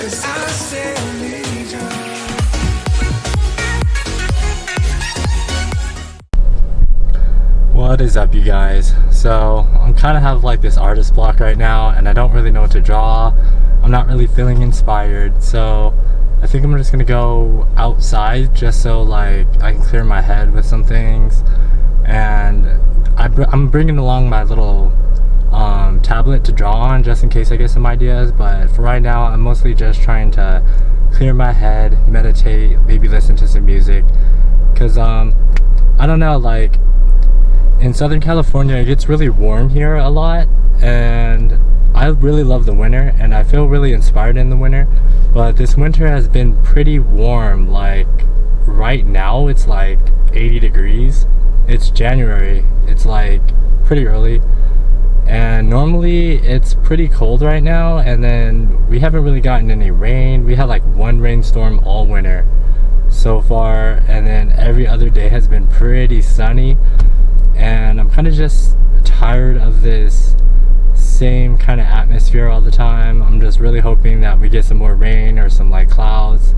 What is up, you guys? So I'm kind of have like this artist block right now, and I don't really know what to draw. I'm not really feeling inspired, so I think I'm just gonna go outside just so like I can clear my head with some things. And I'm bringing along my little tablet to draw on just in case I get some ideas, but for right now I'm mostly just trying to clear my head, meditate, maybe listen to some music, because I don't know, like in Southern California it gets really warm here a lot, and I really love the winter and I feel really inspired in the winter, but this winter has been pretty warm. Like right now it's like 80 degrees. It's January, it's like pretty early, and normally it's pretty cold right now, and then we haven't really gotten any rain. We had like one rainstorm all winter so far, and then every other day has been pretty sunny, and I'm kind of just tired of this same kind of atmosphere all the time. I'm just really hoping that we get some more rain or some like clouds,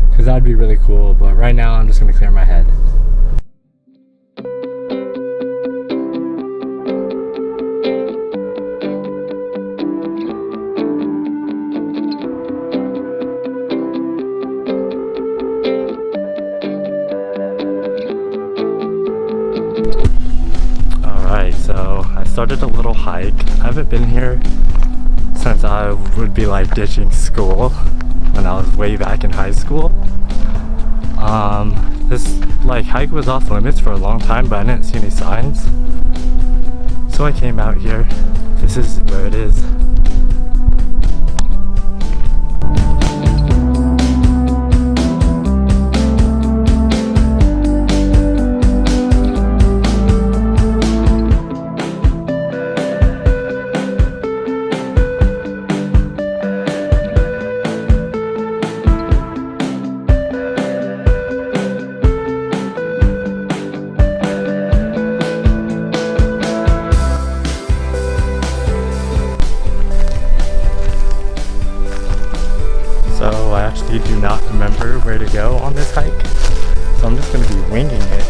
because that would be really cool. But right now I'm just gonna clear my head. Alright, so I started a little hike. I haven't been here since I would be like ditching school when I was way back in high school. This like hike was off limits for a long time, but I didn't see any signs, so I came out here. This is where it is. So I actually do not remember where to go on this hike, so I'm just going to be winging it.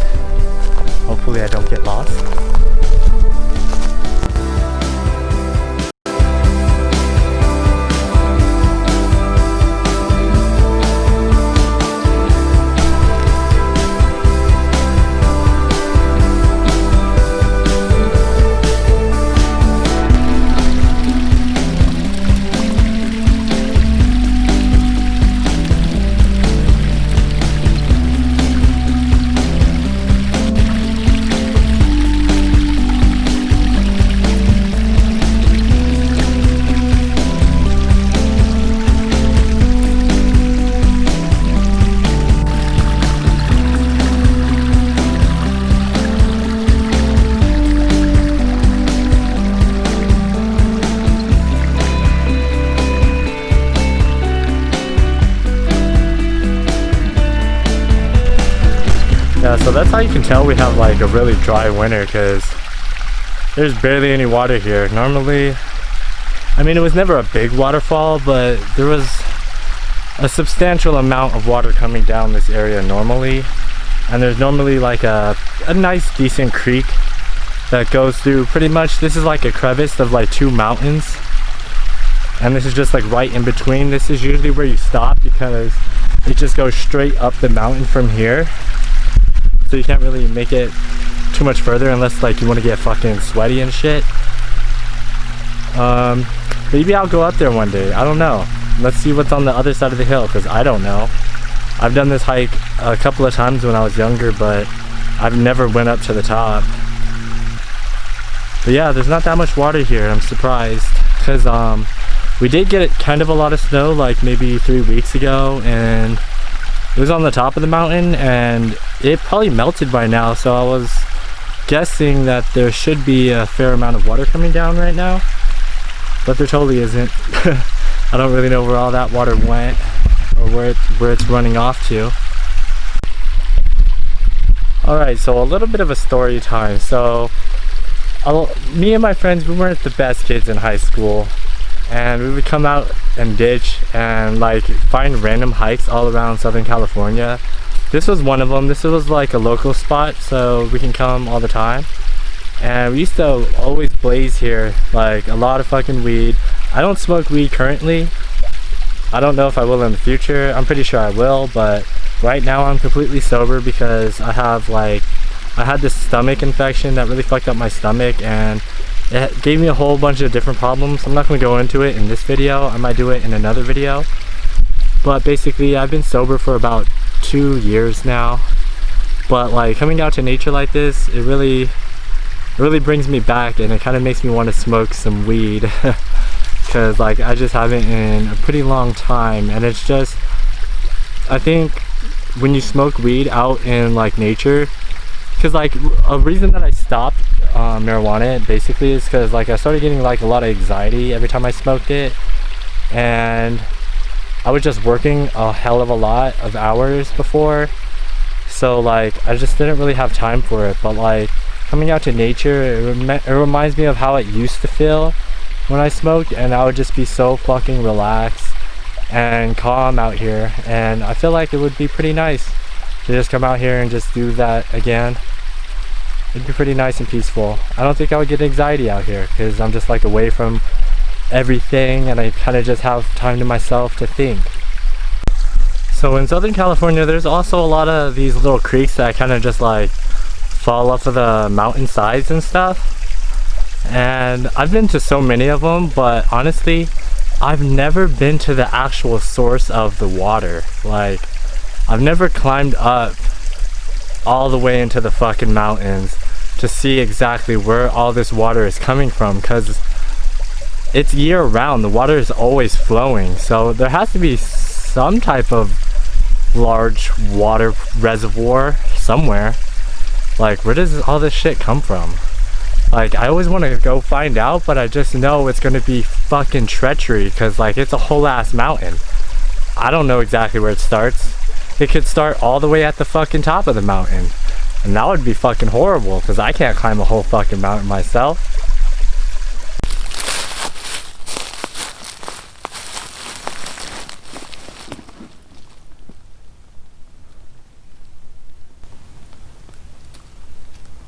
Hopefully I don't get lost. Yeah, so that's how you can tell we have like a really dry winter, because there's barely any water here. Normally, I mean, it was never a big waterfall, but there was a substantial amount of water coming down this area normally, and there's normally like a nice decent creek that goes through pretty much, this is like a crevice of like two mountains, and this is just like right in between. This is usually where you stop because it just goes straight up the mountain from here. So you can't really make it too much further unless like you want to get fucking sweaty and shit. Maybe I'll go up there one day. I don't know. Let's see what's on the other side of the hill, because I don't know. I've done this hike a couple of times when I was younger, but I've never went up to the top. But yeah, there's not that much water here. I'm surprised, because we did get kind of a lot of snow like maybe 3 weeks ago, and it was on the top of the mountain and it probably melted by now, so I was guessing that there should be a fair amount of water coming down right now, but there totally isn't. I don't really know where all that water went or where it's running off to. Alright, so a little bit of a story time. So me and my friends, we weren't the best kids in high school. and we would come out and ditch and like find random hikes all around Southern California. This was one of them. This was like a local spot, so we can come all the time. And we used to always blaze here, like a lot of fucking weed. I don't smoke weed currently. I don't know if I will in the future. I'm pretty sure I will, but right now I'm completely sober because I had this stomach infection that really fucked up my stomach, and it gave me a whole bunch of different problems. I'm not going to go into it in this video. I might do it in another video. But basically, I've been sober for about 2 years now. But like coming out to nature like this, it really brings me back, and it kind of makes me want to smoke some weed. Because like I just haven't in a pretty long time, and it's just, I think when you smoke weed out in like nature, because like a reason that I stopped marijuana basically is because like I started getting like a lot of anxiety every time I smoked it, and I was just working a hell of a lot of hours before, so like I just didn't really have time for it. But like coming out to nature, it reminds me of how it used to feel when I smoked, and I would just be so fucking relaxed and calm out here, and I feel like it would be pretty nice to just come out here and just do that again. It'd be pretty nice and peaceful. I don't think I would get anxiety out here because I'm just like away from everything, and I kind of just have time to myself to think. So in Southern California, there's also a lot of these little creeks that kind of just like fall off of the mountain sides and stuff. And I've been to so many of them, but honestly, I've never been to the actual source of the water. Like, I've never climbed up all the way into the fucking mountains to see exactly where all this water is coming from, because it's year round. The water is always flowing, so there has to be some type of large water reservoir somewhere. Like, where does all this shit come from? Like, I always want to go find out, but I just know it's going to be fucking treachery, because like it's a whole ass mountain. I don't know exactly where it starts. It could start all the way at the fucking top of the mountain, and that would be fucking horrible because I can't climb a whole fucking mountain myself.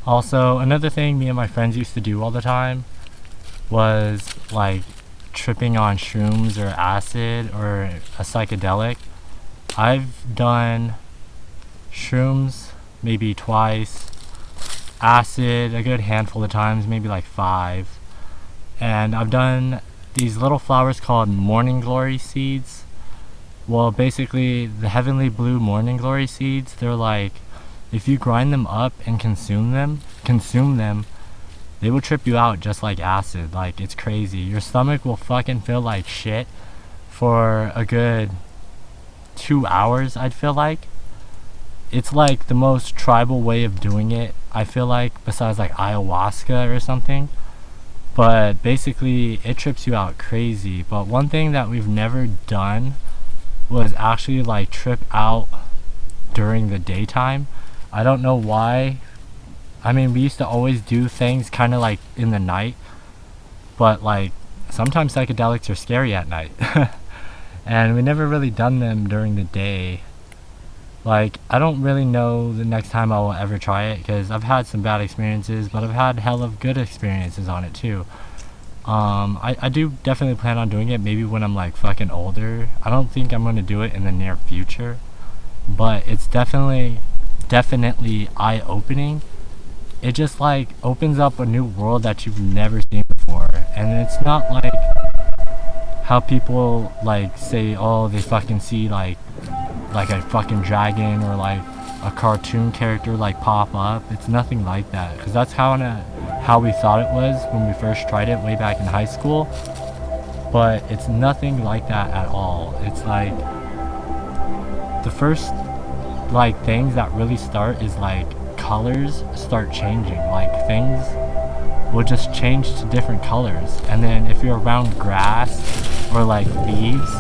Also, another thing me and my friends used to do all the time was like tripping on shrooms or acid or a psychedelic. I've done shrooms maybe twice, acid a good handful of times, maybe like 5, and I've done these little flowers called morning glory seeds. Well, basically the heavenly blue morning glory seeds, they're like, if you grind them up and consume them, they will trip you out just like acid. Like, it's crazy. Your stomach will fucking feel like shit for a good 2 hours, I'd feel like. It's like the most tribal way of doing it, I feel like, besides like ayahuasca or something. But basically, it trips you out crazy. But one thing that we've never done was actually like trip out during the daytime. I don't know why. I mean, we used to always do things kind of like in the night, but like sometimes psychedelics are scary at night. And we never really done them during the day. Like, I don't really know the next time I will ever try it, because I've had some bad experiences, but I've had hell of good experiences on it too. I do definitely plan on doing it maybe when I'm like fucking older. I don't think I'm going to do it in the near future, but it's definitely eye-opening. It just like opens up a new world that you've never seen before, and it's not like how people like say, oh, they fucking see like a fucking dragon or like a cartoon character like pop up. It's nothing like that, because that's how we thought it was when we first tried it way back in high school, but it's nothing like that at all. It's like the first like things that really start is like colors start changing. Like, things will just change to different colors, and then if you're around grass or like leaves,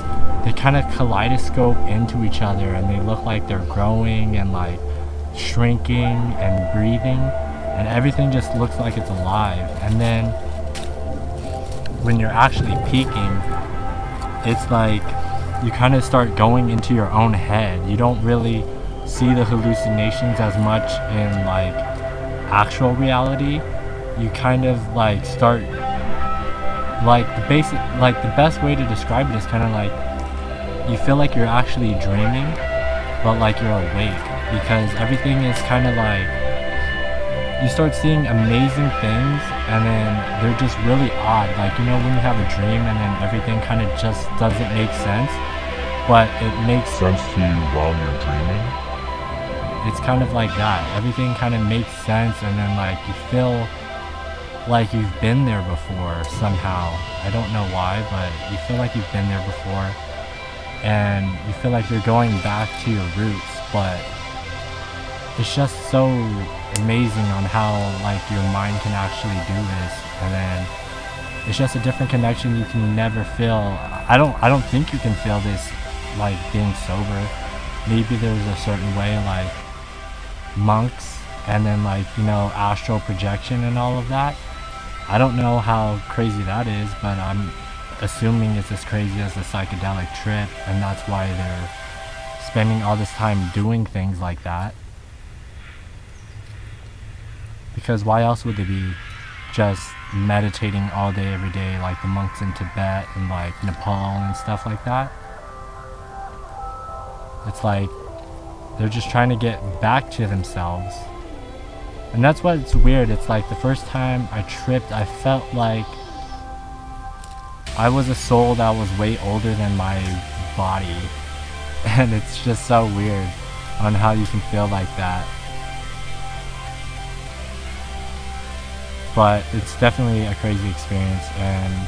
they kind of kaleidoscope into each other, and they look like they're growing and like shrinking and breathing, and everything just looks like it's alive. And then when you're actually peaking, it's like you kind of start going into your own head. You don't really see the hallucinations as much in like actual reality. You kind of like start like the best way to describe it is kind of like you feel like you're actually dreaming, but like you're awake, because everything is kind of like you start seeing amazing things, and then they're just really odd. Like, you know, when you have a dream and then everything kind of just doesn't make sense, but it makes sense to you while you're dreaming? It's kind of like that. Everything kind of makes sense, and then like you feel like you've been there before somehow. I don't know why, but you feel like you've been there before, and you feel like you're going back to your roots. But it's just so amazing on how like your mind can actually do this, and then it's just a different connection you can never feel. I don't think you can feel this like being sober. Maybe there's a certain way, like monks, and then like, you know, astral projection and all of that. I don't know how crazy that is, but I'm assuming it's as crazy as a psychedelic trip, and that's why they're spending all this time doing things like that. Because why else would they be just meditating all day every day like the monks in Tibet and like Nepal and stuff like that? It's like they're just trying to get back to themselves. And that's what's weird. It's like the first time I tripped, I felt like I was a soul that was way older than my body. And it's just so weird on how you can feel like that. But it's definitely a crazy experience, and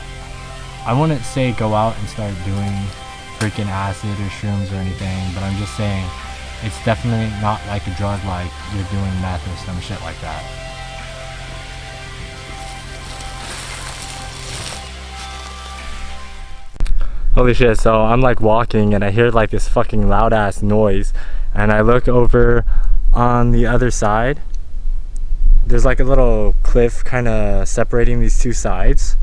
I wouldn't say go out and start doing freaking acid or shrooms or anything, but I'm just saying it's definitely not like a drug like you're doing meth or some shit like that. Holy shit, so I'm like walking and I hear like this fucking loud ass noise, and I look over on the other side. There's like a little cliff kind of separating these two sides,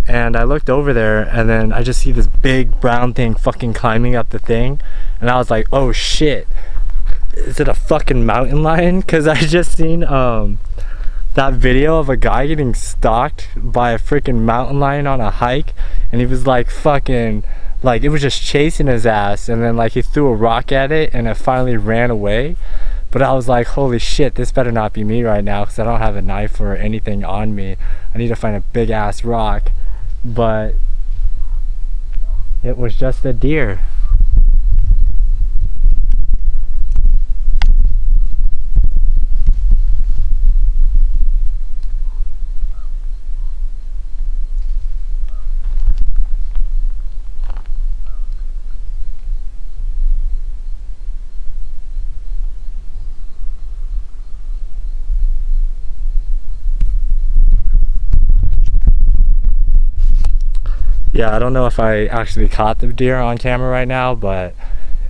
and I looked over there, and then I just see this big brown thing fucking climbing up the thing, and I was like, oh shit, is it a fucking mountain lion? Because I just seen that video of a guy getting stalked by a freaking mountain lion on a hike, and he was like fucking, like it was just chasing his ass, and then like he threw a rock at it and it finally ran away. But I was like, holy shit, this better not be me right now, because I don't have a knife or anything on me. I need to find a big ass rock. But it was just a deer. Yeah, I don't know if I actually caught the deer on camera right now, but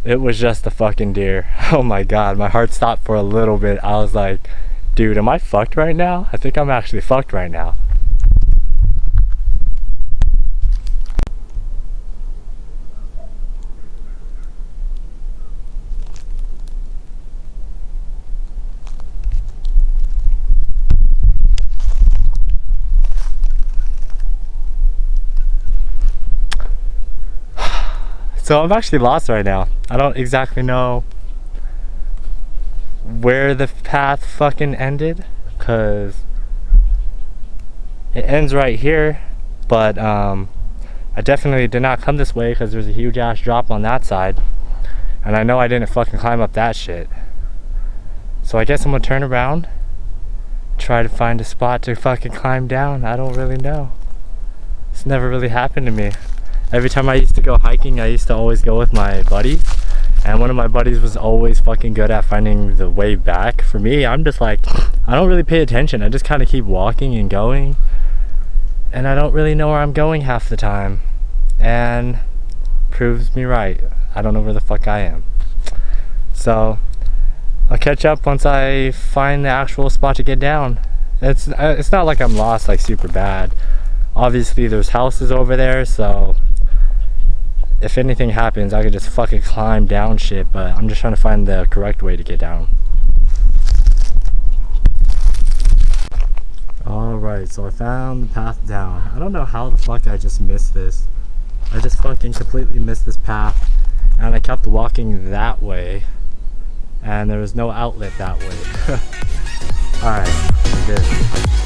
it was just a fucking deer. Oh my god, my heart stopped for a little bit. I was like, dude, am I fucked right now? I think I'm actually fucked right now. So I'm actually lost right now. I don't exactly know where the path fucking ended, because it ends right here, but I definitely did not come this way because there's a huge ass drop on that side, and I know I didn't fucking climb up that shit. So I guess I'm gonna turn around, try to find a spot to fucking climb down. I don't really know. It's never really happened to me. Every time I used to go hiking, I used to always go with my buddies, and one of my buddies was always fucking good at finding the way back. For me, I'm just like, I don't really pay attention. I just kind of keep walking and going, and I don't really know where I'm going half the time, and proves me right. I don't know where the fuck I am. So I'll catch up once I find the actual spot to get down. It's not like I'm lost like super bad. Obviously there's houses over there, so if anything happens I could just fucking climb down shit, but I'm just trying to find the correct way to get down. Alright, so I found the path down. I don't know how the fuck I just missed this. I just fucking completely missed this path, and I kept walking that way, and there was no outlet that way. Alright, we're good.